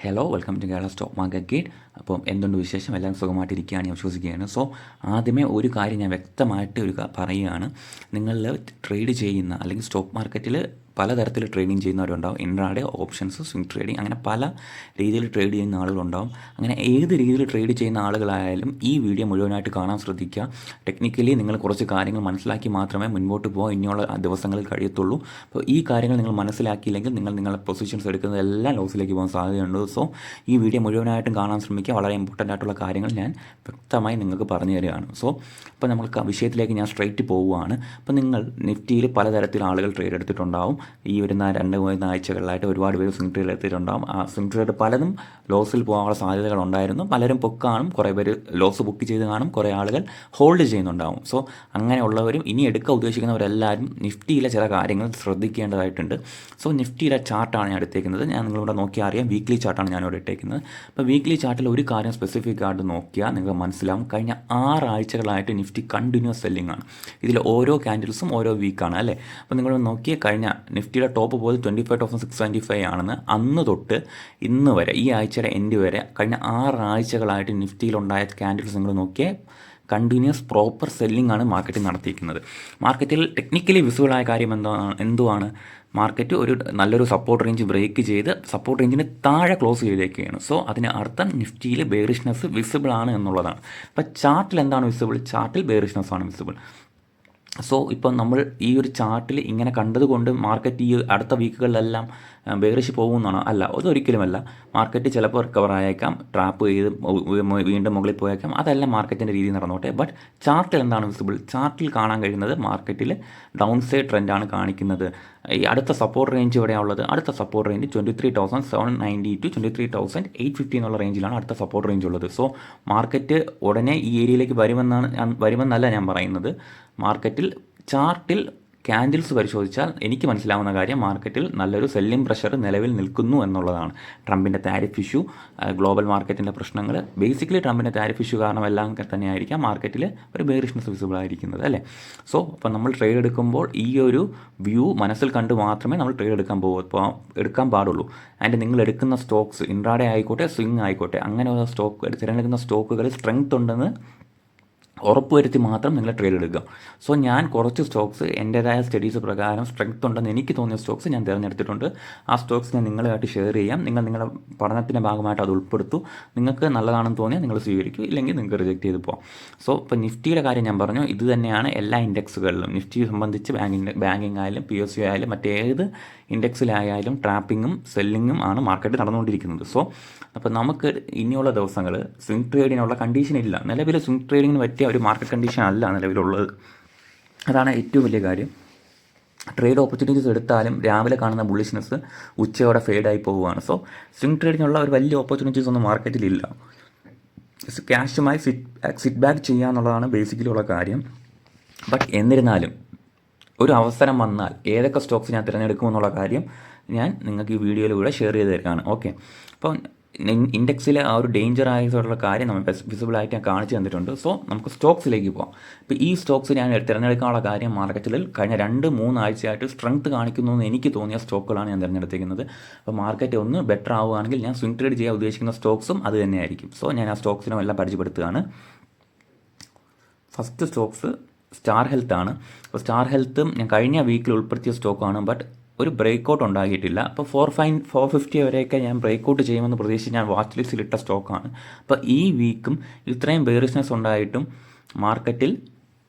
Hello welcome to Kerala stock market guide. അപ്പം എന്തുണ്ട് വിശേഷം? എല്ലാം സുഖമായിട്ടിരിക്കുകയാണ് ഞാൻ വിശ്വസിക്കുകയാണ്. സോ ആദ്യമേ ഒരു കാര്യം ഞാൻ വ്യക്തമായിട്ട് പറയുകയാണ്. നിങ്ങൾ ട്രേഡ് ചെയ്യുന്ന അല്ലെങ്കിൽ സ്റ്റോക്ക് മാർക്കറ്റിൽ പലതരത്തിൽ ട്രേഡിംഗ് ചെയ്യുന്നവരുണ്ടാവും. ഇൻട്രാഡേ, ഓപ്ഷൻസ്, സ്വിംഗ് ട്രേഡിംഗ്, അങ്ങനെ പല രീതിയിൽ ട്രേഡ് ചെയ്യുന്ന ആളുകളുണ്ടാവും. അങ്ങനെ ഏത് രീതിയിൽ ട്രേഡ് ചെയ്യുന്ന ആളുകളായാലും ഈ വീഡിയോ മുഴുവനായിട്ട് കാണാൻ ശ്രദ്ധിക്കുക. ടെക്നിക്കലി നിങ്ങൾ കുറച്ച് കാര്യങ്ങൾ മനസ്സിലാക്കി മാത്രമേ മുൻപോട്ട് പോകാൻ ഇനിയുള്ള ദിവസങ്ങളിൽ കഴിയത്തുള്ളൂ. അപ്പോൾ ഈ കാര്യങ്ങൾ നിങ്ങൾ മനസ്സിലാക്കിയില്ലെങ്കിൽ നിങ്ങളുടെ പൊസിഷൻസ് എടുക്കുന്നതെല്ലാം ലോസിലേക്ക് പോകാൻ സാധ്യതയുണ്ട്. സോ ഈ വീഡിയോ മുഴുവനായിട്ടും കാണാൻ ശ്രമിക്കുക. വളരെ ഇമ്പോർട്ടൻ്റ് ആയിട്ടുള്ള കാര്യങ്ങൾ ഞാൻ വ്യക്തമായി നിങ്ങൾക്ക് പറഞ്ഞു തരികയാണ്. സോ അപ്പോൾ നമുക്ക് ആ വിഷയത്തിലേക്ക് ഞാൻ സ്ട്രൈറ്റ് പോവുകയാണ്. അപ്പോൾ നിങ്ങൾ നിഫ്റ്റിയിൽ പലതരത്തിൽ ആളുകൾ ട്രേഡ് എടുത്തിട്ടുണ്ടാവും. ഈ വരുന്ന 2-3 ആഴ്ചകളിലായിട്ട് ഒരുപാട് പേര് സ്വിംഗ് ട്രേഡ് എടുത്തിട്ടുണ്ടാകും. ആ സ്വിംഗ് ട്രേഡ് പലതും ലോസിൽ പോകാനുള്ള സാധ്യതകളുണ്ടായിരുന്നു. പലരും പൊക്ക് കാണും, കുറേ പേര് ലോസ് ബുക്ക് ചെയ്ത് കാണും, കുറേ ആളുകൾ ഹോൾഡ് ചെയ്യുന്നുണ്ടാവും. സോ അങ്ങനെയുള്ളവരും ഇനി എടുക്കാൻ ഉദ്ദേശിക്കുന്നവരെല്ലാവരും നിഫ്റ്റിയിലെ ചില കാര്യങ്ങൾ ശ്രദ്ധിക്കേണ്ടതായിട്ടുണ്ട്. സോ നിഫ്റ്റിയിലെ ചാർട്ടാണ് ഞാൻ എടുത്തേക്കുന്നത്. ഞാൻ നിങ്ങളിവിടെ നോക്കിയാൽ അറിയാം, വീക്ക്ലി ചാർട്ടാണ് ഞാനിവിടെ ഇട്ടേക്കുന്നത്. അപ്പോൾ വീക്ക്ലി ചാർട്ടിൽ ഒരു കാര്യം സ്പെസിഫിക് ആയിട്ട് നോക്കിയാൽ നിങ്ങൾക്ക് മനസ്സിലാവും. കഴിഞ്ഞ 6 ആഴ്ചകളായിട്ട് നിഫ്റ്റി കണ്ടിന്യൂസ് സെല്ലിംഗ് ആണ്. ഇതിൽ ഓരോ ക്യാൻഡിൽസും ഓരോ വീക്കാണ് അല്ലേ. അപ്പോൾ നിങ്ങൾ നോക്കിയാൽ കഴിഞ്ഞ നിഫ്റ്റിയുടെ ടോപ്പ് പോയത് 25,625 ആണെന്ന്. അന്ന് തൊട്ട് ഇന്ന് വരെ, ഈ ആഴ്ചയുടെ എൻഡ് വരെ, കഴിഞ്ഞ 6 ആഴ്ചകളായിട്ട് നിഫ്റ്റിയിലുണ്ടായ ക്യാൻഡിൽസ് നിങ്ങൾ നോക്കിയാൽ കണ്ടിന്യൂസ് പ്രോപ്പർ സെല്ലിംഗ് ആണ് മാർക്കറ്റിൽ നടത്തിയിരിക്കുന്നത്. മാർക്കറ്റിൽ ടെക്നിക്കലി വിസിബിളായ കാര്യം എന്തുവാണ്? മാർക്കറ്റ് ഒരു നല്ലൊരു സപ്പോർട്ട് റേഞ്ച് ബ്രേക്ക് ചെയ്ത് സപ്പോർട്ട് റേഞ്ചിന് താഴെ ക്ലോസ് ചെയ്തേക്കുകയാണ്. സോ അതിന് അർത്ഥം നിഫ്റ്റിയിൽ ബെയറിഷ്നെസ് വിസിബിൾ ആണ് എന്നുള്ളതാണ്. അപ്പോൾ ചാർട്ടിൽ എന്താണ് വിസിബിൾ? ചാർട്ടിൽ ബെയറിഷ്നെസ് ആണ് വിസിബിൾ. സോ ഇപ്പം നമ്മൾ ഈ ഒരു ചാർട്ടിൽ ഇങ്ങനെ കണ്ടതുകൊണ്ട് മാർക്കറ്റ് ഈ അടുത്ത വീക്കുകളിലെല്ലാം ബെയറിഷ് പോകുമെന്നാണോ? അല്ല, അതൊരിക്കലുമല്ല. മാർക്കറ്റ് ചിലപ്പോൾ റിക്കവർ ആയേക്കാം, ട്രാപ്പ് ചെയ്ത് വീണ്ടും മുകളിൽ പോയേക്കാം. അതെല്ലാം മാർക്കറ്റിൻ്റെ രീതി നടന്നോട്ടെ. ബട്ട് ചാർട്ടിൽ എന്താണ് വിസിബിൾ? ചാർട്ടിൽ കാണാൻ കഴിയുന്നത് മാർക്കറ്റിൽ ഡൗൺ സൈഡ് ട്രെൻഡാണ് കാണിക്കുന്നത്. ഈ അടുത്ത സപ്പോർട്ട് റേഞ്ച് എവിടെയാണുള്ളത്? അടുത്ത സപ്പോർട്ട് റേഞ്ച് 23,790 to 23,850 എന്നുള്ള റേഞ്ചിലാണ് അടുത്ത സപ്പോർട്ട് റേഞ്ച് ഉള്ളത്. സോ മാർക്കറ്റ് ഉടനെ ഈ ഏരിയയിലേക്ക് വരുമെന്നല്ല ഞാൻ പറയുന്നത്. മാർക്കറ്റിൽ ചാർട്ടിൽ ക്യാൻഡിൽസ് പരിശോധിച്ചാൽ എനിക്ക് മനസ്സിലാവുന്ന കാര്യം മാർക്കറ്റിൽ നല്ലൊരു സെല്ലിംഗ് പ്രഷർ നിലവിൽ നിൽക്കുന്നു എന്നുള്ളതാണ്. ട്രംപിൻ്റെ താരിഫ് ഇഷ്യൂ, ഗ്ലോബൽ മാർക്കറ്റിൻ്റെ പ്രശ്നങ്ങൾ, ബേസിക്കലി ട്രംപിൻ്റെ താരിഫ് ഇഷ്യൂ കാരണം എല്ലാം തന്നെയായിരിക്കാം മാർക്കറ്റിൽ ഒരു ബെയറിഷ്നെസ് വിസിബിൾ ആയിരിക്കുന്നത് അല്ലേ. സോ അപ്പോൾ നമ്മൾ ട്രേഡ് എടുക്കുമ്പോൾ ഈ ഒരു വ്യൂ മനസ്സിൽ കണ്ട് മാത്രമേ നമ്മൾ ട്രേഡ് എടുക്കാൻ പാടുള്ളൂ. ആൻഡ് നിങ്ങൾ എടുക്കുന്ന സ്റ്റോക്സ് ഇൻട്രാഡേ ആയിക്കോട്ടെ, സ്വിംഗ് ആയിക്കോട്ടെ, അങ്ങനെയുള്ള തിരഞ്ഞെടുക്കുന്ന സ്റ്റോക്കുകളിൽ സ്ട്രെങ്ത് ഉണ്ടെന്ന് ഉറപ്പുവരുത്തി മാത്രം നിങ്ങൾ ട്രേഡ് എടുക്കുക. സോ ഞാൻ കുറച്ച് സ്റ്റോക്സ് എൻ്റേതായ സ്റ്റഡീസ് പ്രകാരം സ്ട്രെങ്ത് ഉണ്ടെന്ന് എനിക്ക് തോന്നിയ സ്റ്റോക്സ് ഞാൻ തിരഞ്ഞെടുത്തിട്ടുണ്ട്. ആ സ്റ്റോക്സ് ഞാൻ നിങ്ങളുമായിട്ട് ഷെയർ ചെയ്യാം. നിങ്ങളുടെ പഠനത്തിൻ്റെ ഭാഗമായിട്ട് അത് ഉൾപ്പെടുത്തു. നിങ്ങൾക്ക് നല്ലതാണെന്ന് തോന്നിയാൽ നിങ്ങൾ സ്വീകരിക്കും, ഇല്ലെങ്കിൽ നിങ്ങൾക്ക് റിജക്റ്റ് ചെയ്ത് പോകാം. സോ ഇപ്പോൾ നിഫ്റ്റിയുടെ കാര്യം ഞാൻ പറഞ്ഞു. ഇത് തന്നെയാണ് എല്ലാ ഇൻഡെക്സുകളിലും. നിഫ്റ്റി സംബന്ധിച്ച് ബാങ്കിങ് ആയാലും PSU ആയാലും മറ്റേത് ഇൻഡെക്സിലായാലും ട്രാപ്പിങ്ങും സെല്ലിങ്ങും ആണ് മാർക്കറ്റ് നടന്നുകൊണ്ടിരിക്കുന്നത്. സോ അപ്പോൾ നമുക്ക് ഇനിയുള്ള ദിവസങ്ങൾ സ്വിംഗ് ട്രേഡിനുള്ള കണ്ടീഷൻ ഇല്ല. നിലവിൽ സ്വിംഗ് ട്രേഡിങ്ങിന് പറ്റിയ ഒരു മാർക്കറ്റ് കണ്ടീഷൻ അല്ല നിലവിലുള്ളത്. അതാണ് ഏറ്റവും വലിയ കാര്യം. ട്രേഡ് ഓപ്പർച്യൂണിറ്റീസ് എടുത്താലും രാവിലെ കാണുന്ന ബുള്ളിഷ്നെസ് ഉച്ചയോടെ ഫെയ്ഡായി പോവുകയാണ്. സോ സ്വിംഗ് ട്രേഡിനുള്ള ഒരു വലിയ ഓപ്പർച്യൂണിറ്റീസ് ഒന്നും മാർക്കറ്റിലില്ല. ക്യാഷുമായി സിറ്റ് ബാക്ക് ചെയ്യുക എന്നുള്ളതാണ് ബേസിക്കലി ഉള്ള കാര്യം. ബട്ട് എന്നിരുന്നാലും ഒരു അവസരം വന്നാൽ ഏതൊക്കെ സ്റ്റോക്സ് ഞാൻ തിരഞ്ഞെടുക്കുമെന്നുള്ള കാര്യം ഞാൻ നിങ്ങൾക്ക് ഈ വീഡിയോയിലൂടെ ഷെയർ ചെയ്ത് തരികയാണ്. ഓക്കെ, അപ്പോൾ ഇൻഡെക്സിലെ ആ ഒരു ഡേഞ്ചർ ആയിട്ടുള്ള കാര്യം നമ്മൾ വിസിബിളായിട്ട് ഞാൻ കാണിച്ചു തന്നിട്ടുണ്ട്. സോ നമുക്ക് സ്റ്റോക്സിലേക്ക് പോകാം. ഇപ്പോൾ ഈ സ്റ്റോക്സ് ഞാൻ തിരഞ്ഞെടുക്കാനുള്ള കാര്യം മാർക്കറ്റിൽ കഴിഞ്ഞ 2-3 ആഴ്ചയായിട്ട് സ്ട്രെങ്ത് കാണിക്കുന്നു എന്ന് എനിക്ക് തോന്നിയ സ്റ്റോക്കുകളാണ് ഞാൻ തിരഞ്ഞെടുത്തിരിക്കുന്നത്. അപ്പോൾ മാർക്കറ്റ് ഒന്ന് ബെറ്റർ ആവുകയാണെങ്കിൽ ഞാൻ സ്വിംഗ് ട്രേഡ് ചെയ്യാൻ ഉദ്ദേശിക്കുന്ന സ്റ്റോക്സും അത് തന്നെയായിരിക്കും. സോ ഞാൻ ആ സ്റ്റോക്സിനും എല്ലാം പരിചയപ്പെടുത്തുകയാണ്. ഫസ്റ്റ് സ്റ്റോക്സ് സ്റ്റാർ ഹെൽത്ത് ആണ്. അപ്പോൾ സ്റ്റാർ ഹെൽത്തും ഞാൻ കഴിഞ്ഞ വീക്കിൽ ഉൾപ്പെടുത്തിയ സ്റ്റോക്കാണ്. ബട്ട് ഒരു ബ്രേക്കൗട്ട് ഉണ്ടാക്കിയിട്ടില്ല. അപ്പോൾ 450 വരെയൊക്കെ ഞാൻ ബ്രേക്കൗട്ട് ചെയ്യുമെന്ന് പ്രതീക്ഷിച്ച് ഞാൻ വാച്ച് ലിസ്റ്റിൽ ഇട്ട സ്റ്റോക്കാണ്. അപ്പോൾ ഈ വീക്കും ഇത്രയും ബെയറിഷ്നെസ് ഉണ്ടായിട്ടും മാർക്കറ്റിൽ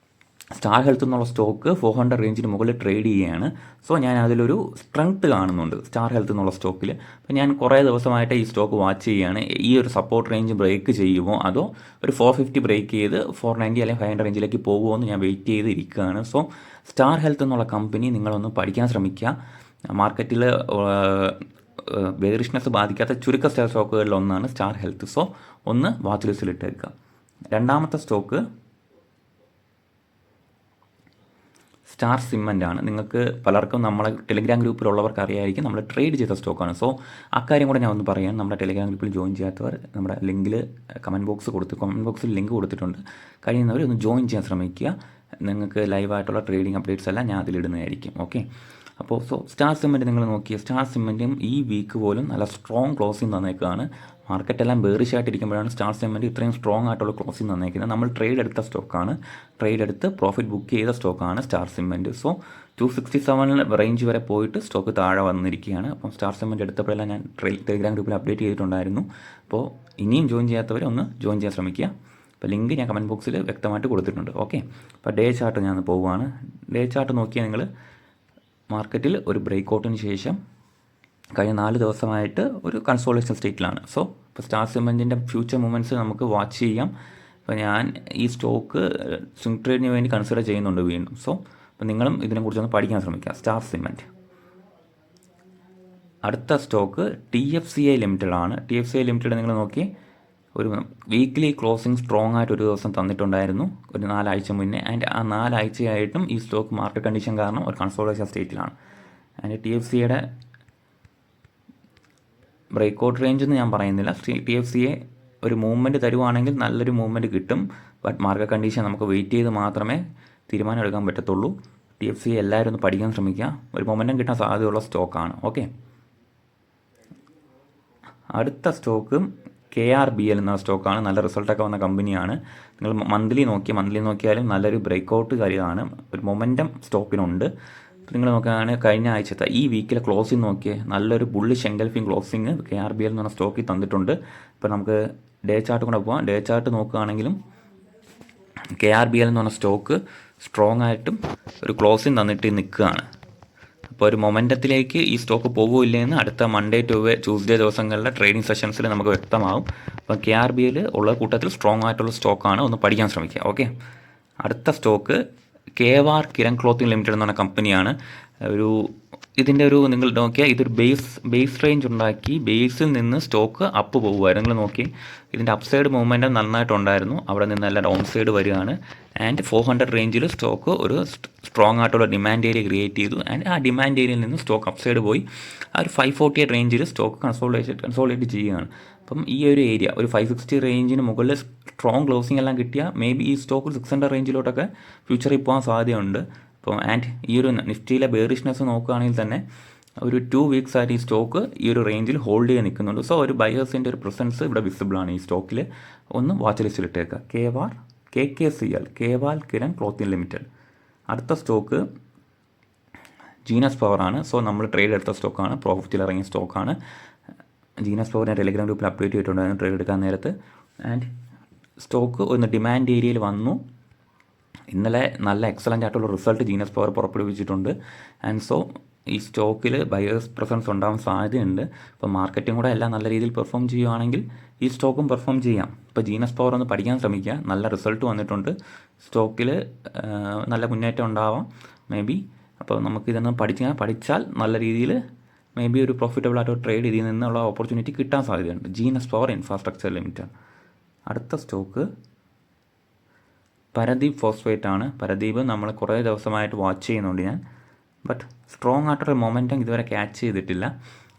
സ്റ്റാർ ഹെൽത്ത് എന്നുള്ള സ്റ്റോക്ക് 400 റേഞ്ചിന് മുകളിൽ ട്രേഡ് ചെയ്യുകയാണ്. സോ ഞാൻ അതിലൊരു സ്ട്രെങ്ത് കാണുന്നുണ്ട് സ്റ്റാർ ഹെൽത്ത് എന്നുള്ള സ്റ്റോക്കിൽ. അപ്പോൾ ഞാൻ കുറേ ദിവസമായിട്ട് ഈ സ്റ്റോക്ക് വാച്ച് ചെയ്യുകയാണ്. ഈ ഒരു സപ്പോർട്ട് റേഞ്ച് ബ്രേക്ക് ചെയ്യുമോ അതോ ഒരു 450 ബ്രേക്ക് ചെയ്ത് 490 അല്ലെങ്കിൽ 500 റേഞ്ചിലേക്ക് പോകുമോ എന്ന് ഞാൻ വെയിറ്റ് ചെയ്ത് ഇരിക്കുകയാണ്. സോ സ്റ്റാർ ഹെൽത്ത് എന്നുള്ള കമ്പനി നിങ്ങളൊന്ന് പഠിക്കാൻ ശ്രമിക്കുക. മാർക്കറ്റിൽ ബെയറിഷ്നെസ് ബാധിക്കാത്ത ചുരുക്ക സ്റ്റോക്കുകളിൽ ഒന്നാണ് സ്റ്റാർ ഹെൽത്ത്. സോ ഒന്ന് വാച്ച് ലിസ്റ്റിൽ ഇട്ടേക്കുക. രണ്ടാമത്തെ സ്റ്റോക്ക് സ്റ്റാർ സിമൻ്റ് ആണ്. നിങ്ങൾക്ക് പലർക്കും നമ്മളെ ടെലിഗ്രാം ഗ്രൂപ്പിലുള്ളവർക്ക് അറിയായിരിക്കും, നമ്മൾ ട്രേഡ് ചെയ്ത സ്റ്റോക്കാണ്. സോ അക്കാര്യം കൂടെ ഞാൻ ഒന്ന് പറയാം. നമ്മുടെ ടെലിഗ്രാം ഗ്രൂപ്പിൽ ജോയിൻ ചെയ്യാത്തവർ നമ്മുടെ ലിങ്കിൽ കമൻറ്റ് ബോക്സിൽ ലിങ്ക് കൊടുത്തിട്ടുണ്ട്. കഴിയുന്നവർ ഒന്ന് ജോയിൻ ചെയ്യാൻ ശ്രമിക്കുക. നിങ്ങൾക്ക് ലൈവായിട്ടുള്ള ട്രേഡിംഗ് അപ്ഡേറ്റ്സ് എല്ലാം ഞാൻ അതിലിടുന്നതായിരിക്കും. ഓക്കെ, അപ്പോൾ സ്റ്റാർ സിമെൻറ്റ് നിങ്ങൾ നോക്കിയ സ്റ്റാർ സിമെൻറ്റും ഈ വീക്ക് പോലും നല്ല സ്ട്രോങ് ക്ലോസിങ് തന്നേക്കാണ്. മാർക്കറ്റെല്ലാം ബേറിഷ് ആയിട്ടിരിക്കുമ്പോഴാണ് സ്റ്റാർ സിമെൻറ്റ് ഇത്രയും സ്ട്രോങ് ആയിട്ടുള്ള ക്ലോസിങ് തന്നേക്കുന്നത്. നമ്മൾ ട്രേഡ് എടുത്ത സ്റ്റോക്കാണ്, ട്രേഡ് എടുത്ത് പ്രോഫിറ്റ് ബുക്ക് ചെയ്ത സ്റ്റോക്കാണ് സ്റ്റാർ സിമെൻറ്റ്. 267 റേഞ്ച് വരെ പോയിട്ട് സ്റ്റോക്ക് താഴെ വന്നിരിക്കുകയാണ്. അപ്പം സ്റ്റാർ സിമെൻറ്റ് എടുത്തപ്പോഴെല്ലാം ഞാൻ ടെലിഗ്രാം ഗ്രൂപ്പിൽ അപ്ഡേറ്റ് ചെയ്തിട്ടുണ്ടായിരുന്നു. അപ്പോൾ ഇനിയും ജോയിൻ ചെയ്യാത്തവർ ഒന്ന് ജോയിൻ ചെയ്യാൻ ശ്രമിക്കുക. അപ്പോൾ ലിങ്ക് ഞാൻ കമൻറ്റ് ബോക്സിൽ വ്യക്തമായിട്ട് കൊടുത്തിട്ടുണ്ട്. ഓക്കെ, അപ്പോൾ ഡേ ചാർട്ട് ഞാൻ പോവുകയാണ്. ഡേ ചാർട്ട് നോക്കിയാൽ നിങ്ങൾ മാർക്കറ്റിൽ ഒരു ബ്രേക്ക് ഔട്ടിന് ശേഷം കഴിഞ്ഞ 4 ദിവസമായിട്ട് ഒരു കൺസോളിഡേഷൻ സ്റ്റേറ്റിലാണ്. ഇപ്പോൾ സ്റ്റാർ സിമെൻറ്റിൻ്റെ ഫ്യൂച്ചർ മൂവ്മെൻറ്റ്സ് നമുക്ക് വാച്ച് ചെയ്യാം. അപ്പോൾ ഞാൻ ഈ സ്റ്റോക്ക് സ്വിംഗ് ട്രേഡിന് വേണ്ടി കൺസിഡർ ചെയ്യുന്നുണ്ട് വീണ്ടും. അപ്പോൾ നിങ്ങളും ഇതിനെക്കുറിച്ചൊന്ന് പഠിക്കാൻ ശ്രമിക്കുക. Star cement. അടുത്ത സ്റ്റോക്ക് TFCI ലിമിറ്റഡ് ആണ്. TFCI ലിമിറ്റഡ് നിങ്ങൾ നോക്കി ഒരു വീക്ക്ലി ക്ലോസിങ് സ്ട്രോങ് ആയിട്ട് ഒരു ദിവസം തന്നിട്ടുണ്ടായിരുന്നു ഒരു 4 ആഴ്ച മുന്നേ. ആൻഡ് ആ 4 ആഴ്ചയായിട്ടും ഈ സ്റ്റോക്ക് മാർക്കറ്റ് കണ്ടീഷൻ കാരണം ഒരു കൺസോളിഡേഷൻ സ്റ്റേറ്റിലാണ്. ആൻഡ് TFCയുടെ ബ്രേക്ക് ഔട്ട് റേഞ്ച് എന്ന് ഞാൻ പറയുന്നില്ല. TFCയെ ഒരു മൂവ്മെൻറ്റ് തരുവാണെങ്കിൽ നല്ലൊരു മൂവ്മെൻറ്റ് കിട്ടും. ബട്ട് മാർക്കറ്റ് കണ്ടീഷൻ നമുക്ക് വെയിറ്റ് ചെയ്ത് മാത്രമേ തീരുമാനം എടുക്കാൻ പറ്റത്തുള്ളൂ. TFCയെ എല്ലാവരും ഒന്ന് പഠിക്കാൻ ശ്രമിക്കുക. ഒരു മൊമെൻറ്റം കിട്ടാൻ സാധ്യതയുള്ള സ്റ്റോക്കാണ്. ഓക്കെ, അടുത്ത സ്റ്റോക്ക് KRBL എന്ന സ്റ്റോക്കാണ്. നല്ല റിസൾട്ടൊക്കെ വന്ന കമ്പനിയാണ്. നിങ്ങൾ മന്ത്ലി നോക്കിയാലും നല്ലൊരു ബ്രേക്ക് ഔട്ട് കാര്യമാണ്. ഒരു മൊമെൻറ്റം സ്റ്റോക്കിനുണ്ട്. നിങ്ങൾ നോക്കുകയാണെങ്കിൽ കഴിഞ്ഞ ആഴ്ചത്തെ ഈ വീക്കിലെ ക്ലോസിങ് നോക്കിയേ നല്ലൊരു ബുള്ളിഷ് എൻഗൽഫിംഗ് ക്ലോസിങ് KRBL എന്ന് പറഞ്ഞ സ്റ്റോക്കിൽ തന്നിട്ടുണ്ട്. ഇപ്പോൾ നമുക്ക് ഡേ ചാർട്ട് കൂടെ പോകാം. ഡേ ചാർട്ട് നോക്കുകയാണെങ്കിലും KRBL എന്ന് പറഞ്ഞ സ്റ്റോക്ക് സ്ട്രോങ് ആയിട്ടും ഒരു ക്ലോസിങ് തന്നിട്ട് നിൽക്കുകയാണ്. അപ്പോൾ ഒരു മൊമെൻറ്റത്തിലേക്ക് ഈ സ്റ്റോക്ക് പോകുമില്ലെന്ന് അടുത്ത മൺഡേ ടു ട്യൂസ്ഡേ ദിവസങ്ങളിലെ ട്രേഡിംഗ് സെഷൻസിൽ നമുക്ക് വ്യക്തമാവും. അപ്പോൾ KRBL ഉള്ള കൂട്ടത്തിൽ സ്ട്രോങ് ആയിട്ടുള്ള സ്റ്റോക്കാണ്. ഒന്ന് പഠിക്കാൻ ശ്രമിക്കുക. ഓക്കെ, അടുത്ത stock KVAR Kiran clothing limited എന്ന് പറഞ്ഞ കമ്പനിയാണ്. ഇതിൻ്റെ നിങ്ങൾ നോക്കിയാൽ ഇതൊരു ബേസ് റേഞ്ച് ഉണ്ടാക്കി ബേസിൽ നിന്ന് സ്റ്റോക്ക് അപ്പ് പോകുമായിരുന്നു. നിങ്ങൾ നോക്കി ഇതിൻ്റെ അപ്സൈഡ് മൂവ്മെൻറ്റ് നന്നായിട്ടുണ്ടായിരുന്നു. അവിടെ നിന്നെല്ലാം ഡൗൺ സൈഡ് വരികയാണ്. ആൻഡ് 400 റേഞ്ചിൽ സ്റ്റോക്ക് ഒരു സ്ട്രോങ് ആയിട്ടുള്ള ഡിമാൻഡ് ഏരിയ ക്രിയേറ്റ് ചെയ്തു. ആൻഡ് ആ ഡിമാൻഡ് ഏരിയയിൽ നിന്ന് സ്റ്റോക്ക് അപ്സൈഡ് പോയി ആ ഒരു 548 റേഞ്ചിൽ സ്റ്റോക്ക് കൺസോളിഡേറ്റ് ചെയ്യുകയാണ്. അപ്പം ഈ ഒരു ഏരിയ ഒരു 560 റേഞ്ചിന് മുകളിൽ സ്ട്രോങ് ക്ലോസിംഗ് എല്ലാം കിട്ടിയാൽ മേ ബി ഈ സ്റ്റോക്ക് 600 റേഞ്ചിലോട്ടൊക്കെ ഫ്യൂച്ചറിൽ പോകാൻ സാധ്യതയുണ്ട്. അപ്പോൾ ആൻഡ് ഈ ഒരു നിഫ്റ്റിയിലെ ബെയറിഷ്നെസ് നോക്കുകയാണെങ്കിൽ തന്നെ ഒരു 2 വീക്സ് ആയിട്ട് ഈ സ്റ്റോക്ക് ഈ ഒരു റേഞ്ചിൽ ഹോൾഡ് ചെയ്ത് നിൽക്കുന്നുണ്ട്. ഒരു ബയേഴ്സിൻ്റെ ഒരു പ്രസൻസ് ഇവിടെ വിസിബിളാണ് ഈ സ്റ്റോക്കിൽ. ഒന്ന് വാച്ച് ലിസ്റ്റിലിട്ടേക്കുക. KVAR Kiran clothing limited. അടുത്ത സ്റ്റോക്ക് ജീനസ് പവർ ആണ്. നമ്മൾ ട്രേഡ് എടുത്ത സ്റ്റോക്കാണ്, പ്രോഫിറ്റിൽ ഇറങ്ങിയ സ്റ്റോക്കാണ്. ജീനസ് പവർ ഞാൻ ടെലിഗ്രാം ഗ്രൂപ്പിൽ അപ്ഡേറ്റ് ചെയ്തിട്ടുണ്ടായിരുന്നു ട്രേഡ് എടുക്കാൻ നേരത്ത്. ആൻഡ് സ്റ്റോക്ക് ഒന്ന് ഡിമാൻഡ് ഏരിയയിൽ വന്നു. ഇന്നലെ നല്ല എക്സലൻ്റ് ആയിട്ടുള്ള റിസൾട്ട് ജീനസ് പവർ പുറപ്പെടുവിച്ചിട്ടുണ്ട്. ആൻഡ് ഈ സ്റ്റോക്കിൽ ബയേഴ്സ് പ്രസൻസ് ഉണ്ടാവാൻ സാധ്യതയുണ്ട്. ഇപ്പോൾ മാർക്കറ്റും കൂടെ എല്ലാം നല്ല രീതിയിൽ പെർഫോം ചെയ്യുകയാണെങ്കിൽ ഈ സ്റ്റോക്കും പെർഫോം ചെയ്യാം. ഇപ്പോൾ ജീനസ് പവർ ഒന്ന് പഠിക്കാൻ ശ്രമിക്കുക. നല്ല റിസൾട്ട് വന്നിട്ടുണ്ട്. സ്റ്റോക്കിൽ നല്ല മുന്നേറ്റം ഉണ്ടാവാം മേ ബി. അപ്പോൾ നമുക്കിതൊന്ന് പഠിച്ചാൽ നല്ല രീതിയിൽ മേ ബി ഒരു പ്രോഫിറ്റബിൾ ആയിട്ട് ട്രേഡ് ഇതിൽ നിന്നുള്ള ഓപ്പർച്യൂണിറ്റി കിട്ടാൻ സാധ്യതയുണ്ട്. Genus power infrastructure limited. അടുത്ത സ്റ്റോക്ക് പരദീപ് ഫോസ്ഫേറ്റ് ആണ്. പരദീപ് നമ്മൾ കുറേ ദിവസമായിട്ട് വാച്ച് ചെയ്യുന്നുണ്ട് ഞാൻ. ബട്ട് സ്ട്രോങ് ആയിട്ടൊരു മൊമെൻറ്റം ഇതുവരെ ക്യാച്ച് ചെയ്തിട്ടില്ല.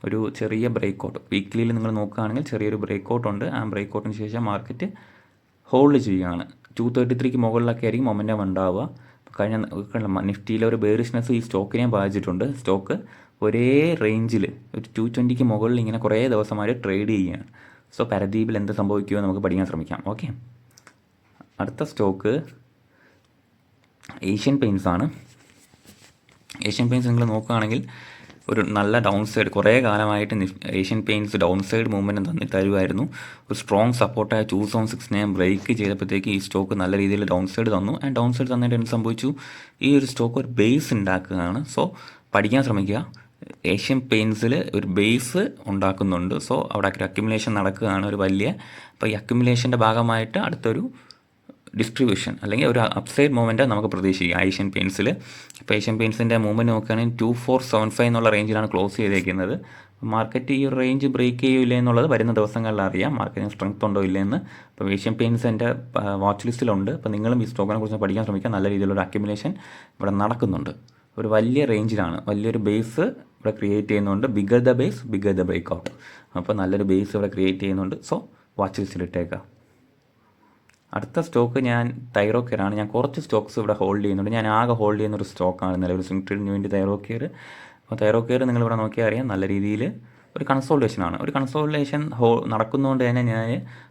ഒരു ചെറിയ ബ്രേക്ക് ഔട്ട് വീക്ക്ലിയിൽ നിങ്ങൾ നോക്കുകയാണെങ്കിൽ ചെറിയൊരു ബ്രേക്ക് ഔട്ട് ഉണ്ട്. ആ ബ്രേക്ക് ഔട്ടിന് ശേഷം മാർക്കറ്റ് ഹോൾഡ് ചെയ്യുകയാണ്. 233 മുകളിലൊക്കെ ആയിരിക്കും മൊമെൻറ്റം ഉണ്ടാവുക. കഴിഞ്ഞ നിഫ്റ്റിയിലെ ഒരു ബെയറിഷ്നെസ് ഈ സ്റ്റോക്കിനെയും ബാധിച്ചിട്ടുണ്ട്. സ്റ്റോക്ക് ഒരേ റേഞ്ചിൽ ഒരു 220 മുകളിൽ ഇങ്ങനെ കുറേ ദിവസമായിട്ട് ട്രേഡ് ചെയ്യുകയാണ്. പരദീപിൽ എന്ത് സംഭവിക്കുമോ നമുക്ക് പഠിക്കാൻ ശ്രമിക്കാം. ഓക്കെ, അടുത്ത സ്റ്റോക്ക് ഏഷ്യൻ പെയിൻറ്റ്സ് ആണ്. ഏഷ്യൻ പെയിൻറ്റ്സ് നിങ്ങൾ നോക്കുകയാണെങ്കിൽ ഒരു നല്ല ഡൗൺ സൈഡ് കുറേ കാലമായിട്ട് Asian paints down side movement തരുമായിരുന്നു. ഒരു സ്ട്രോങ് സപ്പോർട്ടായ 206 ബ്രേക്ക് ചെയ്തപ്പോഴത്തേക്ക് ഈ സ്റ്റോക്ക് നല്ല രീതിയിൽ ഡൗൺ സൈഡ് തന്നു. ആൻഡ് ഡൗൺ സൈഡ് തന്നിട്ട് എന്ത് സംഭവിച്ചു, ഈ ഒരു സ്റ്റോക്ക് ഒരു ബേസ് ഉണ്ടാക്കുകയാണ്. പഠിക്കാൻ ശ്രമിക്കുക. ഏഷ്യൻ പെയിൻറ്റ്സിൽ ഒരു ബേസ് ഉണ്ടാക്കുന്നുണ്ട്. അവിടെ ഒരു അക്യുമുലേഷൻ നടക്കുകയാണ് ഒരു വലിയ. അപ്പോൾ ഈ അക്യുമുലേഷൻ്റെ ഭാഗമായിട്ട് അടുത്തൊരു ഡിസ്ട്രിബ്യൂഷൻ അല്ലെങ്കിൽ ഒരു അപ്സൈഡ് മൂവ്മെൻറ്റ് നമുക്ക് പ്രതീക്ഷിക്കാം ഏഷ്യൻ പെയിൻറ്റ്സിൽ. ഇപ്പോൾ ഏഷ്യൻ പെയിൻറ്റ്സിൻ്റെ മൂവ്മെൻറ്റ് നോക്കുകയാണെങ്കിൽ 2475 എന്നുള്ള റേഞ്ചിലാണ് ക്ലോസ് ചെയ്തേക്കുന്നത്. മാർക്കറ്റ് ഈ ഒരു റേഞ്ച് ബ്രേക്ക് ചെയ്യില്ല എന്നുള്ളത് വരുന്ന ദിവസങ്ങളിൽ അറിയാം. മാർക്കറ്റിന് സ്ട്രെങ്ത് ഉണ്ടോ ഇല്ലയെന്ന്. അപ്പോൾ ഏഷ്യൻ പെയിൻറ്റ്സ് എൻ്റെ വാച്ച് ലിസ്റ്റിലുണ്ട്. അപ്പോൾ നിങ്ങളും ഈ സ്റ്റോക്കിനെ കുറിച്ച് പഠിക്കാൻ ശ്രമിക്കുക. നല്ല രീതിയിലുള്ള അക്യുമുലേഷൻ ഇവിടെ നടക്കുന്നുണ്ട്. ഒരു വലിയ റേഞ്ചിലാണ്, വലിയൊരു ബേസ് ഇവിടെ ക്രിയേറ്റ് ചെയ്യുന്നുണ്ട്. Bigger the base bigger the breakout. അപ്പോൾ നല്ലൊരു ബേസ് ഇവിടെ ക്രിയേറ്റ് ചെയ്യുന്നുണ്ട്. വാച്ച് ലിസ്റ്റിലിട്ടേക്കുക. അടുത്ത സ്റ്റോക്ക് ഞാൻ തൈറോക്കെയറാണ്. ഞാൻ കുറച്ച് സ്റ്റോക്സ് ഇവിടെ ഹോൾഡ് ചെയ്യുന്നുണ്ട്. ഞാൻ ആകെ ഹോൾഡ് ചെയ്യുന്ന ഒരു സ്റ്റോക്കാണ് നിലവിൽ സ്വിംഗ് ട്രേഡിന് വേണ്ടി തൈറോക്കെയർ. അപ്പോൾ തൈറോക്കെയർ നിങ്ങളിവിടെ നോക്കിയാൽ അറിയാം നല്ല രീതിയിൽ ഒരു കൺസോൾട്ടേഷനാണ്. ഒരു കൺസോൾട്ടേഷൻ നടക്കുന്നതുകൊണ്ട് തന്നെ ഞാൻ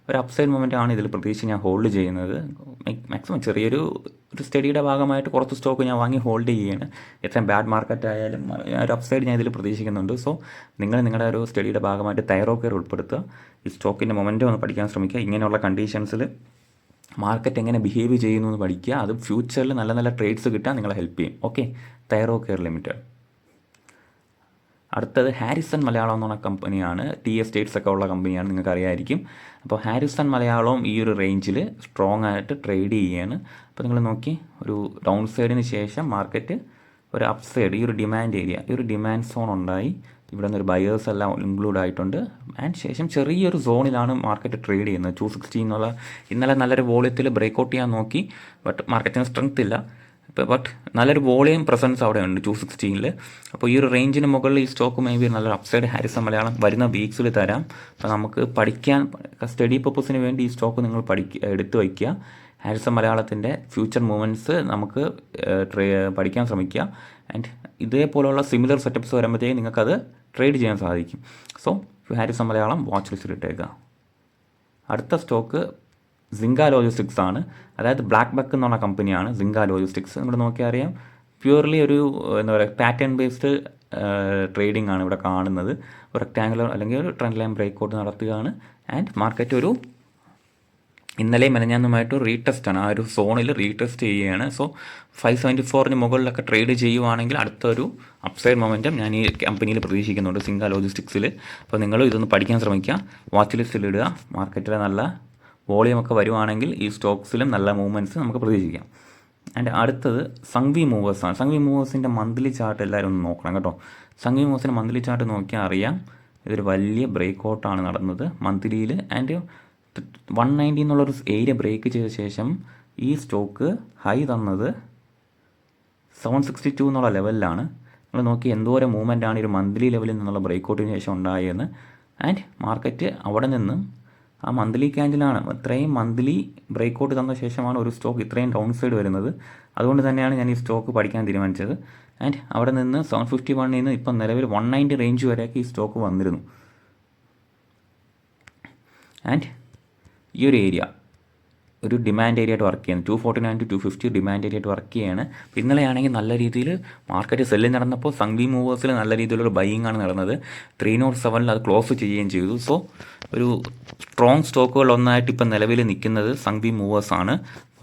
ഒരു അപ്സൈഡ് മൊമെൻ്റ് ആണ് ഇതിൽ പ്രതീക്ഷിച്ച് ഞാൻ ഹോൾഡ് ചെയ്യുന്നത്. മാക്സിമം ചെറിയൊരു സ്റ്റഡിയുടെ ഭാഗമായിട്ട് കുറച്ച് സ്റ്റോക്ക് ഞാൻ വാങ്ങി ഹോൾഡ് ചെയ്യുകയാണ്. എത്രയും ബാഡ് മാർക്കറ്റ് ആയാലും ഒരു അപ്സൈഡ് ഞാൻ ഇതിൽ പ്രതീക്ഷിക്കുന്നുണ്ട്. സോ നിങ്ങൾ നിങ്ങളുടെ ഒരു സ്റ്റഡിയുടെ ഭാഗമായിട്ട് തൈറോക്കെയർ ഉൾപ്പെടുത്തുക. ഈ സ്റ്റോക്കിൻ്റെ മൊമെൻ്റ് ഒന്ന് പഠിക്കാൻ ശ്രമിക്കുക. ഇങ്ങനെയുള്ള കണ്ടീഷൻസിൽ മാർക്കറ്റ് എങ്ങനെ ബിഹേവ് ചെയ്യുന്നു എന്ന് പഠിക്കുക. അത് ഫ്യൂച്ചറിൽ നല്ല നല്ല ട്രേഡ്സ് കിട്ടാൻ നിങ്ങളെ ഹെൽപ്പ് ചെയ്യും. Okay, Thyrocare limited. അടുത്തത് ഹാരിസൺ മലയാളം എന്ന് പറഞ്ഞ കമ്പനിയാണ്. ടി എസ്റ്റേറ്റ്സ് ഒക്കെ ഉള്ള കമ്പനിയാണ്, നിങ്ങൾക്ക് അറിയാമായിരിക്കും. അപ്പോൾ ഹാരിസൺ മലയാളം ഈ ഒരു റേഞ്ചിൽ സ്ട്രോങ് ആയിട്ട് ട്രേഡ് ചെയ്യുകയാണ്. അപ്പോൾ നിങ്ങൾ നോക്കി ഒരു ഡൗൺ സൈഡിന് ശേഷം മാർക്കറ്റ് ഒരു അപ്പ് സൈഡ് ഈ ഒരു ഡിമാൻഡ് ഏരിയ, ഈ ഒരു ഡിമാൻഡ് സോൺ ഉണ്ടായി. ഇവിടെ നിന്ന് ഒരു ബയേഴ്സ് എല്ലാം ഇൻക്ലൂഡ് ആയിട്ടുണ്ട്. ആൻഡ് ശേഷം ചെറിയൊരു സോണിലാണ് മാർക്കറ്റ് ട്രേഡ് ചെയ്യുന്നത്. 260 എന്നുള്ള ഇന്നലെ നല്ലൊരു വോളിയത്തിൽ ബ്രേക്കൗട്ട് ചെയ്യാൻ നോക്കി, ബട്ട് മാർക്കറ്റിന് സ്ട്രെങ്ത് ഇല്ല. ബട്ട് നല്ലൊരു വോളിയം പ്രസൻസ് അവിടെ ഉണ്ട് 260. അപ്പോൾ ഈ ഒരു റേഞ്ചിന് മുകളിൽ ഈ സ്റ്റോക്ക് മേ ബി നല്ലൊരു അപ്സൈഡ് ഹാരിസൺ മലയാളം വരുന്ന വീക്സിൽ തരാം. അപ്പോൾ നമുക്ക് പഠിക്കാൻ സ്റ്റഡി പർപ്പസിന് വേണ്ടി ഈ സ്റ്റോക്ക് നിങ്ങൾ എടുത്ത് വയ്ക്കുക. ഹാരിസൺ മലയാളത്തിൻ്റെ ഫ്യൂച്ചർ മൂവ്മെൻറ്റ്സ് നമുക്ക് പഠിക്കാൻ ശ്രമിക്കുക. ആൻഡ് ഇതേപോലുള്ള സിമിലർ സെറ്റപ്സ് വരുമ്പോഴത്തേക്കും നിങ്ങൾക്കത് ട്രേഡ് ചെയ്യാൻ സാധിക്കും. സോ ഹാരിസൺ മലയാളം വാച്ച് ലിസ്റ്റിൽ ഇട്ടേക്കുക. അടുത്ത സ്റ്റോക്ക് സിങ്ക ലോജിസ്റ്റിക്സ് ആണ്. അതായത് ബ്ലാക്ക് ബക്ക് എന്ന് പറഞ്ഞ കമ്പനിയാണ് സിങ്ക ലോജിസ്റ്റിക്സ്. ഇവിടെ നോക്കിയാൽ അറിയാം പ്യുവർലി ഒരു എന്താ പറയുക പാറ്റേൺ ബേസ്ഡ് ട്രേഡിംഗ് ആണ് ഇവിടെ കാണുന്നത്. ഒരു റെക്ടാങ്കുലർ അല്ലെങ്കിൽ ഒരു ട്രെൻഡ് ലൈൻ ബ്രേക്കൗട്ട് നടത്തുകയാണ്. ആൻഡ് മാർക്കറ്റ് ഒരു ഇന്നലെയും മെനഞ്ഞാന്നുമായിട്ട് റീടെസ്റ്റ് ആണ്. ആ ഒരു സോണിൽ റീടെസ്റ്റ് ചെയ്യുകയാണ്. സോ 574 മുകളിലൊക്കെ ട്രേഡ് ചെയ്യുവാണെങ്കിൽ അടുത്തൊരു അപ്സൈഡ് മൊമെൻറ്റം ഞാൻ ഈ കമ്പനിയിൽ പ്രതീക്ഷിക്കുന്നുണ്ട് സിങ്ക ലോജിസ്റ്റിക്സിൽ. അപ്പോൾ നിങ്ങൾ ഇതൊന്ന് പഠിക്കാൻ ശ്രമിക്കുക, വാച്ച് ലിസ്റ്റിൽ ഇടുക. മാർക്കറ്റിലെ നല്ല വോളിയം ഒക്കെ വരുവാണെങ്കിൽ ഈ സ്റ്റോക്സിലും നല്ല മൂവ്മെൻറ്റ്സ് നമുക്ക് പ്രതീക്ഷിക്കാം. ആൻഡ് അടുത്തത് സംവി മൂവേഴ്സാണ്. സംവി മൂവേഴ്സിൻ്റെ മന്ത്ലി ചാർട്ട് എല്ലാവരും ഒന്ന് നോക്കണം കേട്ടോ. സംവി മൂവേഴ്സിൻ്റെ മന്ത്ലി ചാർട്ട് നോക്കിയാൽ അറിയാം ഇതൊരു വലിയ ബ്രേക്കൗട്ടാണ് നടന്നത് മന്ത്ലിയിൽ. ആൻഡ് 190 എന്നുള്ളൊരു ഏരിയ ബ്രേക്ക് ചെയ്ത ശേഷം ഈ സ്റ്റോക്ക് ഹൈ തന്നത് 762 എന്നുള്ള ലെവലിലാണ്. നിങ്ങൾ നോക്കി എന്തോരം മൂവ്മെൻ്റ് ആണ് ഒരു മന്ത്ലി ലെവലിൽ നിന്നുള്ള ബ്രേക്കൗട്ടിന് ശേഷം ഉണ്ടായെന്ന്. ആൻഡ് മാർക്കറ്റ് അവിടെ നിന്നും ആ മന്ത്ലി ക്യാൻഡിലാണ് ഇത്രയും മന്ത്ലി ബ്രേക്കൗട്ട് തന്ന ശേഷമാണ് ഒരു സ്റ്റോക്ക് ഇത്രയും ഡൗൺ സൈഡ് വരുന്നത്. അതുകൊണ്ട് തന്നെയാണ് ഞാൻ ഈ സ്റ്റോക്ക് പഠിക്കാൻ തീരുമാനിച്ചത്. ആൻഡ് അവിടെ നിന്ന് 751 നിന്ന് ഇപ്പം നിലവിൽ 190 റേഞ്ച് വരെയൊക്കെ ഈ സ്റ്റോക്ക് വന്നിരുന്നു. ആൻഡ് ഈ ഒരു ഏരിയ ഒരു ഡിമാൻഡ് ഏരിയ ആയിട്ട് വർക്ക് ചെയ്യുന്നു. 249 to 250 ഡിമാൻഡ് ഏരിയ ആയിട്ട് വർക്ക് ചെയ്യുകയാണ്. ഇന്നലെയാണെങ്കിൽ നല്ല രീതിയിൽ മാർക്കറ്റ് സെല്ലിൽ നടന്നപ്പോൾ സംവി മൂവേഴ്സിൽ നല്ല രീതിയിലൊരു ബൈയിങ് ആണ് നടന്നത്. 307 അത് ക്ലോസ് ചെയ്യുകയും ചെയ്തു. സോ ഒരു സ്ട്രോങ് സ്റ്റോക്കുകൾ ഒന്നായിട്ട് ഇപ്പം നിലവിൽ നിൽക്കുന്നത് സംവി മൂവേഴ്സാണ്.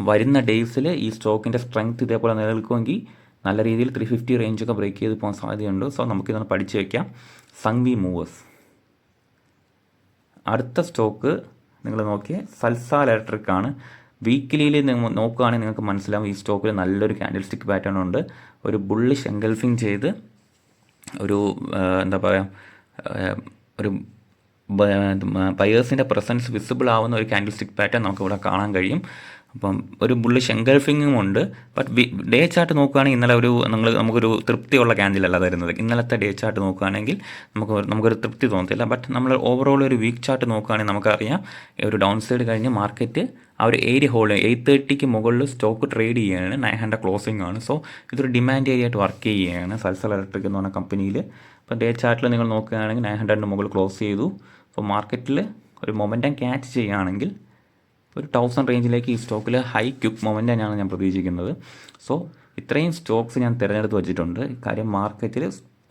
വരുന്ന ഡേയ്സിൽ ഈ സ്റ്റോക്കിൻ്റെ സ്ട്രെങ്ത് ഇതേപോലെ നിലനിൽക്കുമെങ്കിൽ നല്ല രീതിയിൽ 350 റേഞ്ചൊക്കെ ബ്രേക്ക് ചെയ്ത് പോകാൻ സാധ്യതയുണ്ട്. സോ നമുക്കിതൊന്ന് പഠിച്ചു വയ്ക്കാം. സംവി മൂവേഴ്സ്. അടുത്ത സ്റ്റോക്ക് നിങ്ങൾ നോക്കിയേ സൽസാർ ഇലക്ട്രിക് ആണ്. വീക്കിലിയിൽ നിങ്ങൾ നോക്കുകയാണെങ്കിൽ നിങ്ങൾക്ക് മനസ്സിലാവും ഈ സ്റ്റോക്കിൽ നല്ലൊരു ക്യാൻഡിൽ സ്റ്റിക്ക് പാറ്റേൺ ഉണ്ട്. ഒരു ബുള്ളിഷ് എൻഗൾഫിങ് ചെയ്ത് ഒരു എന്താ പറയുക ഒരു ബയേഴ്സിൻ്റെ പ്രസൻസ് വിസിബിൾ ആവുന്ന ഒരു ക്യാൻഡിൽ സ്റ്റിക്ക് പാറ്റേൺ നമുക്കിവിടെ കാണാൻ കഴിയും. അപ്പം ഒരു ബുള്ളിഷ് എൻഗൾഫിങ്ങും ഉണ്ട്. ബട്ട് ഡേ ചാർട്ട് നോക്കുകയാണെങ്കിൽ ഇന്നലെ നമുക്കൊരു തൃപ്തിയുള്ള ക്യാൻഡിലല്ല തരുന്നത്. ഇന്നലത്തെ ഡേ ചാർട്ട് നോക്കുകയാണെങ്കിൽ നമുക്കൊരു തൃപ്തി തോന്നത്തില്ല. ബട്ട് നമ്മൾ ഓവറോൾ ഒരു വീക്ക് ചാർട്ട് നോക്കുകയാണെങ്കിൽ നമുക്കറിയാം ഒരു ഡൗൺ സൈഡ് കഴിഞ്ഞ് മാർക്കറ്റ് ആ ഒരു ഏരിയ ഹോൾഡ് 830 മുകളിൽ സ്റ്റോക്ക് ട്രേഡ് ചെയ്യുകയാണ്. 900 ക്ലോസിംഗ് ആണ്. സോ ഇതൊരു ഡിമാൻഡ് ഏരിയ ആയിട്ട് വർക്ക് ചെയ്യുകയാണ് സൽസാർ ഇലക്ട്രിക് എന്ന് പറഞ്ഞ കമ്പനിയിൽ. അപ്പോൾ ഡേ ചാർട്ടിൽ നിങ്ങൾ നോക്കുകയാണെങ്കിൽ 900 മുകളിൽ ക്ലോസ് ചെയ്തു. അപ്പോൾ മാർക്കറ്റിൽ ഒരു മൊമെൻറ്റം ക്യാച്ച് ചെയ്യുകയാണെങ്കിൽ ഒരു 1000 റേഞ്ചിലേക്ക് ഈ സ്റ്റോക്കിൽ ഹൈ ക്വിക്ക് മൊമെൻ്റാണ് ഞാൻ പ്രതീക്ഷിക്കുന്നത്. സോ ഇത്രയും സ്റ്റോക്സ് ഞാൻ തിരഞ്ഞെടുത്ത് വെച്ചിട്ടുണ്ട്. കാര്യം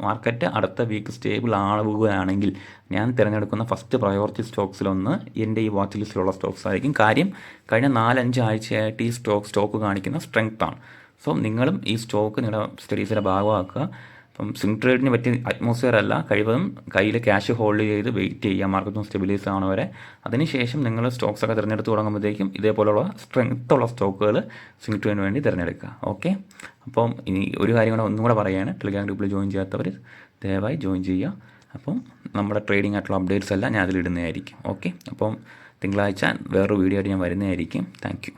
മാർക്കറ്റ് അടുത്ത വീക്ക് സ്റ്റേബിൾ ആവുകയാണെങ്കിൽ ഞാൻ തിരഞ്ഞെടുക്കുന്ന ഫസ്റ്റ് പ്രയോറിറ്റി സ്റ്റോക്സിലൊന്ന് എൻ്റെ ഈ വാച്ച് ലിസ്റ്റിലുള്ള സ്റ്റോക്സ് ആയിരിക്കും. കാര്യം കഴിഞ്ഞ 4-5 ആഴ്ചയായിട്ട് ഈ സ്റ്റോക്ക് കാണിക്കുന്ന സ്ട്രെങ്ത്താണ്. സോ നിങ്ങളും ഈ സ്റ്റോക്ക് നിങ്ങളുടെ സ്റ്റഡീസിൻ്റെ ഭാഗമാക്കുക. അപ്പം സ്വിംഗ് ട്രേഡിന് പറ്റിയ അറ്റ്മോസ്ഫിയർ അല്ല. കഴിവതും കയ്യിൽ ക്യാഷ് ഹോൾഡ് ചെയ്ത് വെയിറ്റ് ചെയ്യുക മാർക്കറ്റ് സ്റ്റെബിലൈസ് ആവുന്നവരെ. അതിനുശേഷം നിങ്ങൾ സ്റ്റോക്സൊക്കെ തിരഞ്ഞെടുത്ത് തുടങ്ങുമ്പോഴത്തേക്കും ഇതേപോലുള്ള സ്ട്രെങ്ത്തുള്ള സ്റ്റോക്കുകൾ സ്വിംഗ് ട്രേഡിന് വേണ്ടി തിരഞ്ഞെടുക്കുക. ഓക്കെ, അപ്പം ഇനി ഒരു കാര്യം കൂടെ ഒന്നും കൂടെ പറയുകയാണ്. ടെലിഗ്രാം ഗ്രൂപ്പിൽ ജോയിൻ ചെയ്യാത്തവർ ദയവായി ജോയിൻ ചെയ്യുക. അപ്പം നമ്മുടെ ട്രേഡിംഗ് ആയിട്ടുള്ള അപ്ഡേറ്റ്സ് എല്ലാം ഞാൻ അതിലിടുന്നതായിരിക്കും. ഓക്കെ, അപ്പം തിങ്കളാഴ്ച വേറൊരു വീഡിയോ ആയിട്ട് ഞാൻ വരുന്നതായിരിക്കും. Thank you.